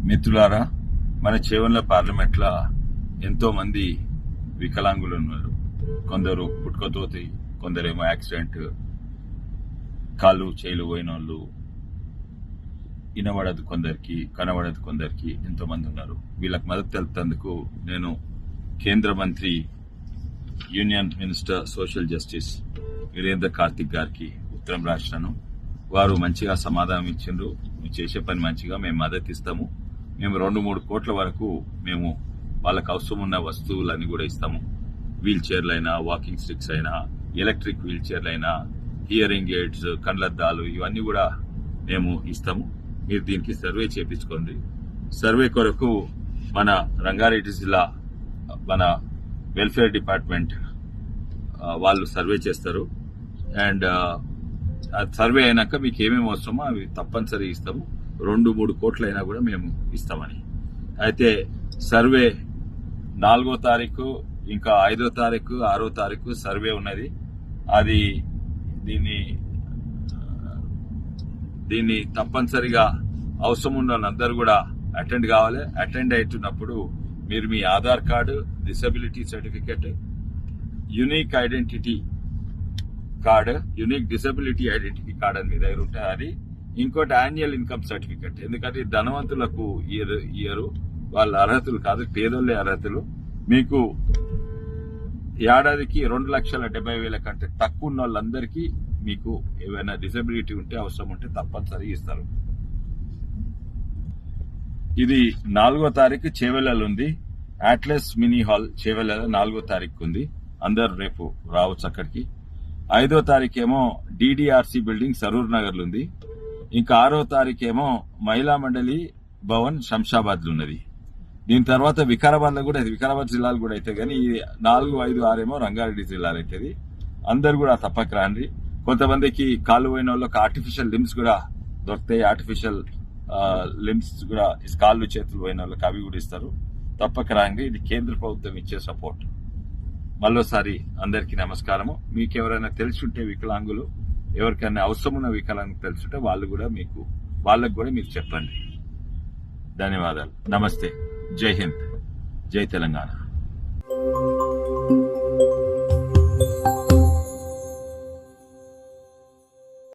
మిత్రులారా, మన చేవెళ్ల పార్లమెంట్లో ఎంతో మంది వికలాంగులు ఉన్నారు. కొందరు పుట్టుకతోటి, కొందరేమో యాక్సిడెంట్, కాళ్ళు చేయిలు పోయిన వాళ్ళు, వినబడదు కొందరికి, కనబడదు కొందరికి, ఎంతో మంది ఉన్నారు. వీళ్ళకి మద్దతు తెలుపుతందుకు నేను కేంద్ర మంత్రి, union minister social justice Virendra Kartik గారికి ఉత్తరం రాసినాను. వారు మంచిగా సమాధానం ఇచ్చిండ్రు. మీరు చేసే పని మంచిగా, మేము మద్దతు ఇస్తాము. మేము 2-3 కోట్ల వరకు మేము వాళ్ళకు అవసరం ఉన్న వస్తువులన్నీ కూడా ఇస్తాము. వీల్ చైర్లైనా, వాకింగ్ స్టిక్స్ అయినా, ఎలక్ట్రిక్ వీల్ చైర్లైనా, హియరింగ్ ఎయిడ్స్, కళ్లద్దాలు, ఇవన్నీ కూడా మేము ఇస్తాము. మీరు దీనికి సర్వే చేపించుకోండి. సర్వే కొరకు మన రంగారెడ్డి జిల్లా మన వెల్ఫేర్ డిపార్ట్మెంట్ వాళ్ళు సర్వే చేస్తారు. అండ్ సర్వే అయినాక మీకు ఏమేమి అవసరమో అవి తప్పనిసరిగా ఇస్తాము. 2-3 కోట్లైనా కూడా మేము ఇస్తామని. అయితే సర్వే 4వ తారీఖు, ఇంకా 5వ తారీఖు, 6వ తారీఖు సర్వే ఉన్నది. అది దీన్ని తప్పనిసరిగా అవసరం ఉన్న వాళ్ళందరూ కూడా అటెండ్ కావాలి. అటెండ్ అవుతున్నప్పుడు మీరు మీ Aadhaar card, disability certificate, unique identity card, unique disability identity card అని మీ దగ్గర ఉంటుంది. అది ఇంకోటి యాన్యువల్ ఇన్కమ్ సర్టిఫికెట్. ఎందుకంటే ధనవంతులకు ఇయరు, వాళ్ళ అర్హతలు కాదు, పేదోళ్ళే అర్హతలు. మీకు ఏడాదికి 2,70,000 కంటే తక్కువ ఉన్న వాళ్ళందరికీ మీకు ఏమైనా డిసబిలిటీ ఉంటే, అవసరం ఉంటే తప్పనిసరిగా ఇస్తారు. ఇది 4వ తారీఖు చేవెళ్లలో ఉంది. అట్లస్ మినీ హాల్ చేవెళ్లలో 4వ తారీఖు ఉంది. అందరు రేపు రావచ్చు అక్కడికి. 5వ తారీఖు ఏమో డిడిఆర్సి బిల్డింగ్ సరూర్ నగర్ లో ఉంది. ఇంకా 6వ తారీఖు ఏమో మహిళా మండలి భవన్ శంషాబాద్ లో ఉన్నది. దీని తర్వాత వికారాబాద్ లో కూడా, వికారాబాద్ జిల్లాలో కూడా అయితే, కానీ ఈ 4, 5, 6 ఏమో రంగారెడ్డి జిల్లాలో అవుతుంది. అందరు కూడా తప్పక రండి. కొంతమందికి కాళ్ళు పోయిన వాళ్ళకి ఆర్టిఫిషియల్ లిమ్స్ కూడా దొరుకుతాయి. ఆర్టిఫిషియల్ లిమ్స్ కూడా, కాళ్ళు చేతులు పోయిన వాళ్ళకి అవి కూడా ఇస్తారు. తప్పక రండి. ఇది కేంద్ర ప్రభుత్వం ఇచ్చే సపోర్ట్. మరోసారి అందరికీ నమస్కారము. మీకు ఎవరైనా తెలుసుంటే వికలాంగులు, ఎవరికైనా అవసరం ఉన్న వికలాంగులు తెలుసుంటే వాళ్ళకు కూడా మీరు చెప్పండి. ధన్యవాదాలు. నమస్తే. జై హింద్. జై తెలంగాణ.